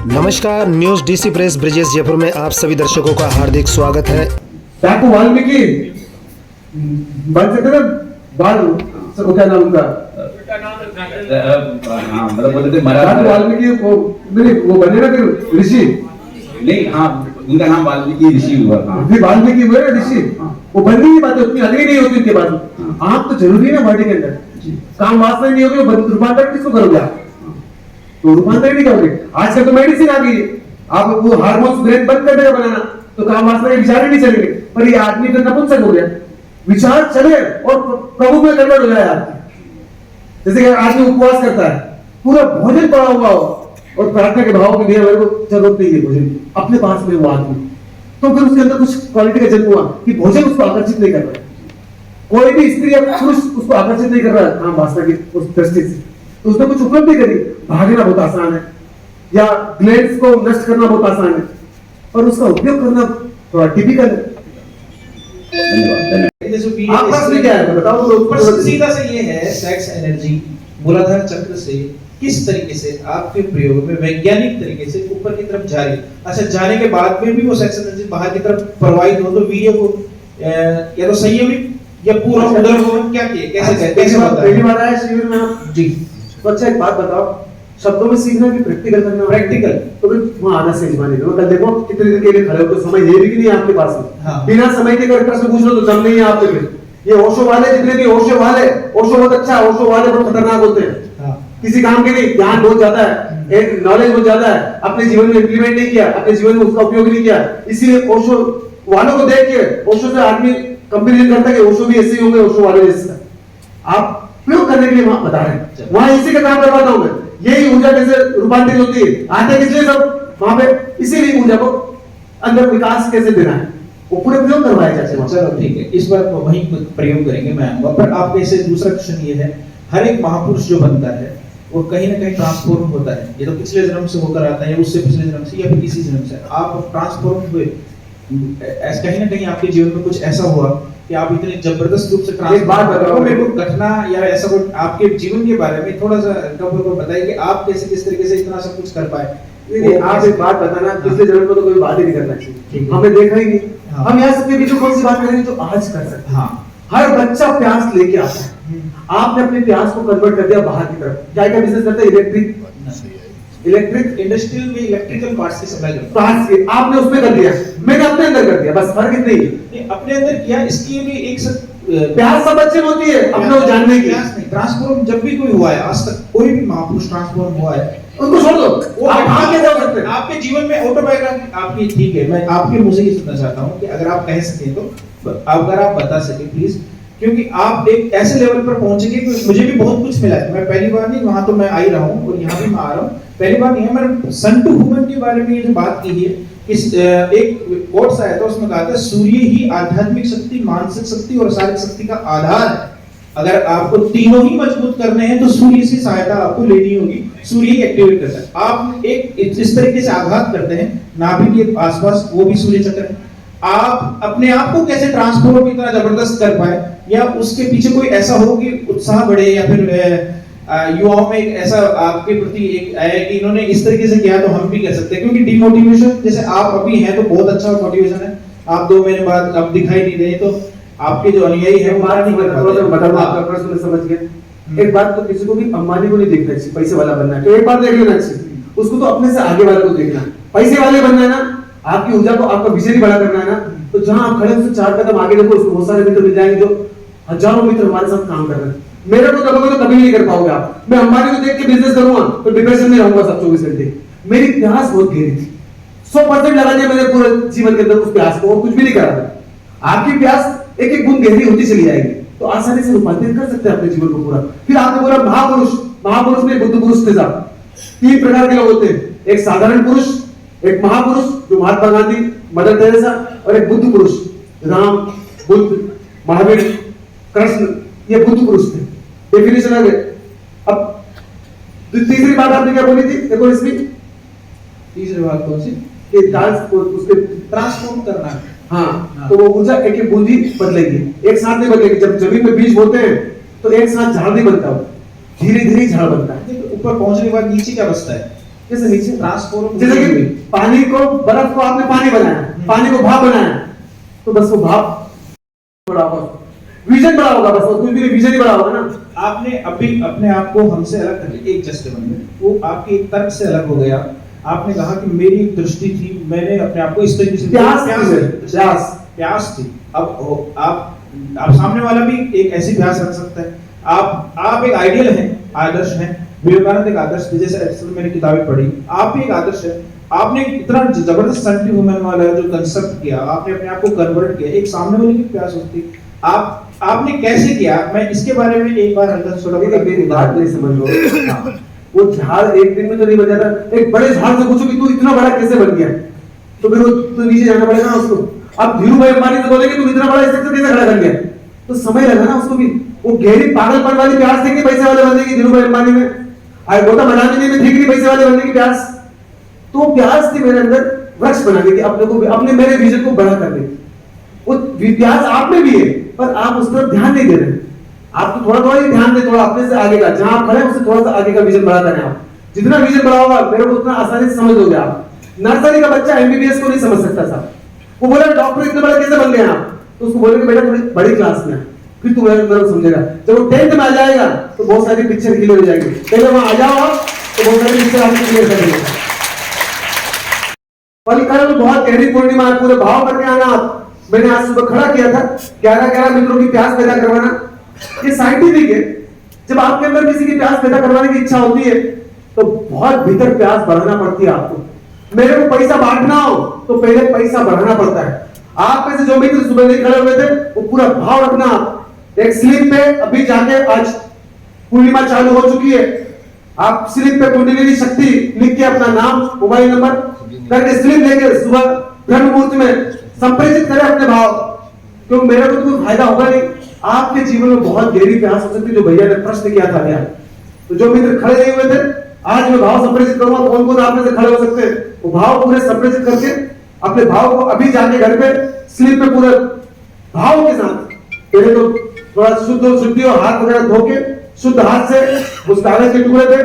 नमस्कार, news DC press Brijesh Jaipur में आप सभी दर्शकों का हार्दिक स्वागत है। डाकू वाल्मीकि बन सकते ना बाल सब क्या नाम उनका हाँ मतलब बोलते थे डाकू वाल्मीकि वो बने ना फिर ऋषि नहीं हाँ उनका नाम वाल्मीकि ऋषि हुआ था। वाल्मीकि हुए ना ऋषि, वो बनने की बात है, उतनी हजरी नहीं होती उनके बाद। आप तो जरूरी है ना बॉडी के अंदर काम वासना नहीं होगी, रूपांतरण किसको करोगे आप? तो रूपांतरण नहीं करोगे। आजकल तो मेडिसिन आ गई है, आप वो हार्मोन्स ब्रेन बंद कर देगा बनाना तो काम वासना के विचार ही नहीं चलेंगे। पर ये आदमी तो नपुंसक हो गया, विचार चले और प्रभु में कन्वर्ट हो जाए आदमी। जैसे कि आदमी उपवास करता है, पूरा भोजन पड़ा हुआ हो और प्रार्थना के भाव के लिए मेरे को जरूरत नहीं है भोजन की, अपने पास में वो आदमी, तो फिर उसके अंदर कुछ क्वालिटी का जन्म हुआ कि भोजन उसको आकर्षित नहीं कर रहा है। कोई भी स्त्री या पुरुष उसको आकर्षित नहीं कर रहा है काम वासना की उस दृष्टि से, तो उसने कुछ उपलब्धि करी। भागना बहुत आसान है या ग्लैंड्स को नष्ट करना बहुत आसान है, पर उसका उपयोग करना थोड़ा टिपिकल है। आप पास में क्या है बताओ तो। सीधा से ये है सेक्स एनर्जी मूलाधार चक्र से किस तरीके से आपके प्रयोग में वैज्ञानिक तरीके से ऊपर की तरफ जा रही है। अच्छा, जाने के बाद में भी वो सेक्स एनर्जी बाहर की तरफ प्रवाहित हो तो वीर्य को या तो संयमित या पूरा उदर को क्या किए कैसे होता है? पहली बार आया शिविर में आप जी, तो अच्छा एक बात बताओ, शब्दों में सीखना कि प्रैक्टिकल करना? प्रैक्टिकल तो फिर वहां आना सही जमाने में कल देखो कितने दिन के लिए खड़े हो तो समय ये भी कि नहीं आपके पास में। हाँ। बिना समय के अगर प्रश्न पूछ लो तो दम नहीं है आपके फिर। ये ओशो वाले जितने भी ओशो बहुत अच्छा, ओशो वाले बहुत खतरनाक होते हैं। हाँ। किसी काम के लिए ज्ञान बहुत ज्यादा है, एक नॉलेज बहुत ज्यादा है, अपने जीवन में इंप्लीमेंट नहीं किया, अपने जीवन में उसका उपयोग नहीं किया, इसीलिए ओशो वालों को देख के ओशो से आदमी कंपेरिजन करता है कि ओशो भी ऐसे ही होंगे, ओशो वाले जैसे। आप प्रयोग करने के लिए वहां बता रहे हैं, वहां इसी का काम करवाता हूं मैं। यही ऊर्जा कैसे रूपांतरित होती है आते किस लिए सब वहां पे, इसीलिए ऊर्जा को अंदर विकास कैसे देना है वो पूरे प्रयोग करवाए जाते हैं। चलो ठीक है, इस बार वहीं प्रयोग करेंगे, मैं आऊंगा। पर आपके से दूसरा क्वेश्चन ये है, हर एक महापुरुष जो बनता है वो कहीं ना कहीं ट्रांसफॉर्म होता है, ये तो पिछले जन्म से होकर आता है या उससे पिछले जन्म से या फिर इसी जन्म से आप ट्रांसफॉर्म हुए। कहीं ना कहीं आपके जीवन में कुछ ऐसा हुआ कि आप इतने जबरदस्त रूप से एक बात बताओ मेरे को घटना या ऐसा कुछ आपके जीवन के बारे में थोड़ा सा कवर को बताइए कि आप कैसे किस तरीके से इतना सब कुछ कर पाए। नहीं, आप एक बात बताना, पिछले जन्म में तो कोई बात ही नहीं करना चाहिए, हमने देखा ही नहीं। हाँ। हम यहाँ सबके बीच में कौन सी बात करेंगे जो आज कर सकते हैं। हाँ। हर बच्चा प्यास लेके आता है, आपने अपने प्यास को कन्वर्ट कर दिया बाहर की तरफ। क्या क्या बिजनेस करते हैं? इलेक्ट्रिक इंडस्ट्रियल में इलेक्ट्रिकल पार्ट्स की सप्लाई करते पार्ट्स के आपने उसमें कर दिया, मैंने अपने अंदर कर दिया, बस फर्क इतना ही है। हैं। अपने अंदर किया, इसकी भी एक प्यास सब बच्चे में होती है अपने को जानने की। ट्रांसफॉर्म जब भी कोई हुआ है आज तक कोई भी महापुरुष ट्रांसफॉर्म हुआ है उनको छोड़ दो, आप आगे जा सकते हैं। आपके जीवन में ऑटोबायोग्राफी आपकी ठीक है, मैं आपके मुंह से ये सुनना चाहता हूँ कि अगर आप कह सकें तो अगर आप बता सके प्लीज, क्योंकि आप एक ऐसे लेवल पर पहुंचेंगे कि मुझे भी बहुत कुछ मिला है। मैं पहली बार नहीं, वहां तो मैं आ ही रहा हूँ और यहाँ भी मैं आ रहा हूँ, पहली बार नहीं है। मैंने सन टू वुमन के बारे में ये जो बात की है, इस एक कोट्स आया था उसमें कहा था सूर्य ही आध्यात्मिक शक्ति, मानसिक शक्ति और शारीरिक शक्ति का आधार है। अगर आपको तीनों ही मजबूत करने हैं तो सूर्य से सहायता आपको लेनी होगी, सूर्य ही एक्टिवेट करता है। आप एक इस तरीके से आघात करते हैं नाभि के आसपास, वो भी सूर्य चक्र है। आप अपने आप को कैसे ट्रांसफॉर्म इतना जबरदस्त कर पाए या उसके पीछे कोई ऐसा हो कि उत्साह बढ़े या फिर युवाओं में ऐसा आपके प्रति एक आया कि इन्होंने इस तरीके से किया तो हम भी कर सकते हैं। क्योंकि डिमोटिवेशन जैसे आप अभी हैं तो बहुत अच्छा मोटिवेशन है, आप 2 महीने बाद अब दिखाई नहीं दे तो आपके जो अनुयायी है वो आपका प्रश्न समझ गए। एक बात तो किसी को भी अंबानी को नहीं देखना चाहिए, पैसे वाला बनना है तो एक बार देख लेना चाहिए, उसको तो अपने से आगे वाले को देखना है। पैसे वाले बनना है ना, आपकी ऊर्जा को, आपका विजन ही बड़ा करना है ना, तो जहां आप खड़े उससे 4 कदम आगे देखो, उसको बहुत सारे मित्र मिल जाएंगे जो हजारों मित्र हमारे साथ काम कर रहे हैं। मेरे को दबोगे तो कभी नहीं कर पाओगे आप। मैं अंबानी को देख के बिजनेस करूंगा तो डिप्रेशन में रहूंगा सब 24 घंटे। मेरी प्यास बहुत गहरी थी, 100% लगा दिया मैंने पूरे जीवन के अंदर उस प्यास को, और कुछ भी नहीं करा था। आपकी प्यास एक एक बूंद गहरी होती चली जाएगी तो आसानी से रूपांतरित कर सकते हैं अपने जीवन को पूरा। फिर आपने बोला महापुरुष में बुद्ध पुरुष थे साहब। 3 प्रकार के लोग होते हैं, एक साधारण पुरुष, एक महापुरुष जो महात्मा गांधी, मदर टेरेसा, और एक बुद्ध पुरुष, राम, बुद्ध, महावीर, कृष्ण, ये बुद्ध पुरुष थे। डेफिनेशन आ गए। अब तीसरी बात आपने क्या बोली थी? देखो इसमें तीसरी बात कौन सी? कि उसके ट्रांसफॉर्म करना है। हाँ, तो वो ऊर्जा एक एक बूंदी बदलेगी, एक साथ नहीं बदलेगी। जब जमीन में बीज बोते हैं तो एक साथ झाड़ नहीं बनता, धीरे धीरे झाड़ बनता है। ऊपर पहुंचने के बाद नीचे क्या बचता है? जैसे नीचे ट्रांसफॉर्म जैसे कि पानी को बर्फ को आपने पानी बनाया, पानी को भाप बनाया, तो बस वो भाप बड़ा होगा, विजन बड़ा होगा, बस कुछ भी विजन ही बड़ा होगा ना। आपने अभी अपने आप को हमसे अलग कर लिया एक जस्ट बन गए, वो आपके एक तर्क से अलग हो गया। आपने कहा कि मेरी एक दृष्टि थी, मैंने अपने आप को इस तरीके से प्यास थी। अब आप सामने वाला भी एक ऐसी प्यास रख सकता है। आप एक आइडियल हैं, आदर्श हैं। विवेकानंद एक आदर्श थे, जैसे अक्सर मैंने किताबें पढ़ी, आप भी एक आदर्श है। आपने इतना जबरदस्त सेंट्री वुमेन वाला जो कंसेप्ट किया, आपने अपने आप को कन्वर्ट किया, एक सामने वाले की प्यास होती, आपने कैसे किया? मैं इसके बारे में एक बार अंदर थोड़ा मेरी बात नहीं समझ लो। वो झाड़ एक दिन में तो नहीं बन जाता। एक बड़े झाड़ से पूछो कि तू इतना बड़ा कैसे बन गया, तो फिर वो तो नीचे जाना पड़ेगा ना उसको। अब धीरू भाई अंबानी से बोलेंगे तू इतना बड़ा स्ट्रक्चर कैसे खड़ा कर गया, तो समय लगा ना उसको भी। वो गहरी पागलपन वाली प्यास थी कि पैसे वाले बनने की धीरू भाई अंबानी में, और गौतम अडानी में थी कि पैसे वाले बनने की प्यास। तो प्यास थी मेरे अंदर वृक्ष बनाने की, अपने को अपने मेरे विजन को बड़ा करने की। वो प्यास आप में भी है, पर आप उस पर ध्यान नहीं दे रहे। आप तो थोड़ा थोड़ा ही ध्यान दें, थोड़ा अपने से आगे का, जहां आप खड़े हैं उससे थोड़ा सा आगे का विजन बड़ा करें। आप जितना विजन बड़ा होगा मेरे को उतना आसानी से समझ लोगे आप। नर्सरी का बच्चा एमबीबीएस को नहीं समझ सकता साहब। वो बोला डॉक्टर इतने बड़े कैसे बन गए आप, तो उसको बोलेंगे बेटा थोड़ी बड़ी क्लास में, फिर तू मेरे को समझेगा। जब वो 10th में आ जाएगा तो बहुत सारी पिक्चर क्लियर हो जाएगी। पहले वहां आ जाओ आप, तो बहुत सारी पिक्चर आपको क्लियर कर देंगे। पलिकल बहुत गहरी पूर्णिमा, पूरे भाव करके आना आप। मैंने आज सुबह खड़ा किया था 11 मित्रों की प्यास पैदा करवाना। ये साइंटिफिक है। जब आपके अंदर किसी की प्यास पैदा करवाने की इच्छा होती है तो बहुत भीतर प्यास बढ़ाना पड़ती है आपको। मेरे को पैसा बांटना हो तो पहले पैसा बढ़ाना पड़ता है। आप में से जो मित्र सुबह नहीं खड़े हुए थे वो पूरा भाव रखना। एक स्लिप पे अभी जाके, आज पूर्णिमा चालू हो चुकी है, आप स्लिप पे कुंडलिनी शक्ति लिख के अपना नाम मोबाइल नंबर करके स्लिप लेके सुबह ब्रह्म मुहूर्त में संप्रेषित करें अपने भाव, क्योंकि मेरे को तो कोई फायदा होगा नहीं। आपके जीवन में बहुत गहरी प्यास हो सकती है, जो भैया ने प्रश्न किया था क्या। तो जो मित्र खड़े नहीं हुए थे, आज मैं भाव संप्रेषित करूंगा। कौन कौन आप में से खड़े हो सकते हैं, वो भाव पूरे संप्रेषित करके अपने भाव को अभी जाके घर पे स्लिप पे पूरे भाव के साथ पहले तो थोड़ा शुद्धि और हाथ वगैरह धो के शुद्ध हाथ से उस कागज के टुकड़े पे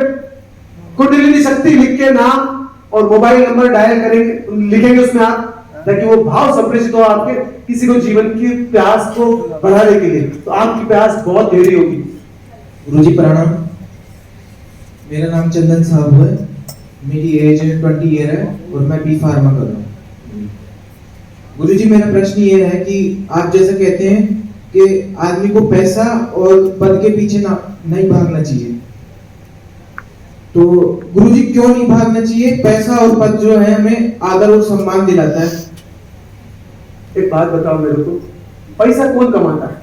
कुंडलिनी शक्ति लिख के नाम और मोबाइल नंबर डायल करेंगे, लिखेंगे उसमें आप, ताकि वो भाव संप्रेषित हो आपके किसी को जीवन की प्यास को बढ़ाने के लिए। तो आपकी प्यास बहुत गहरी होगी। गुरुजी प्रणाम। मेरा नाम चंदन साहब है, मेरी एज 20 ईयर है और मैं बी फार्मा कर रहा हूँ। गुरुजी मेरा प्रश्न ये है कि आप जैसे कहते हैं कि आदमी को पैसा और पद के पीछे नहीं भागना चाहिए, तो गुरुजी क्यों नहीं भागना चाहिए? पैसा और पद जो है हमें आदर और सम्मान दिलाता है। एक बात बताओ मेरे को, पैसा कौन कमाता है?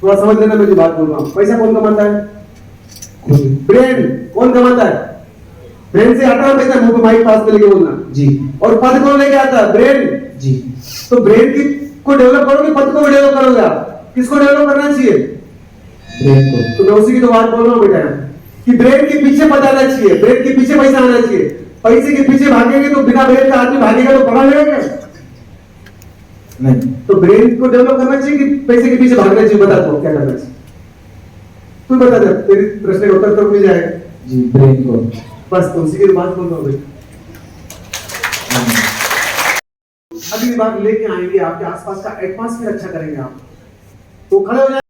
थोड़ा समझ लेना मैं जो बात बोल रहा हूँ। पैसा कौन कमाता है? ब्रेन कौन कमाता है? ब्रेन से आता है पैसा, मुंह पे माइक पास में लेके बोलना जी। और पद कौन लेके आता है? ब्रेन जी। तो ब्रेन की को डेवलप करोगे, पद को डेवलप करोगे आप? किसको डेवलप करना चाहिए? ब्रेन को। तो मैं उसी की तो बात बोल रहा हूँ बेटा, कि ब्रेन के पीछे पद आना चाहिए, ब्रेन के पीछे पैसा आना चाहिए। पैसे के पीछे भागेंगे तो बिना ब्रेन का आदमी भागेगा तो पढ़ा लेगा क्या? नहीं। तो ब्रेन को डेवलप करना चाहिए कि पैसे के पीछे भागना चाहिए? बता दो क्या करना चाहिए, तू बता दे, तेरी प्रश्न का उत्तर तो मिल जाएगा। जी, ब्रेन को। बस तो उसी की बात बोल रहा हूँ। अगली बार लेके आएंगे, आपके आसपास का एटमॉस्फेयर अच्छा करेंगे आप, तो खड़े हो जाए।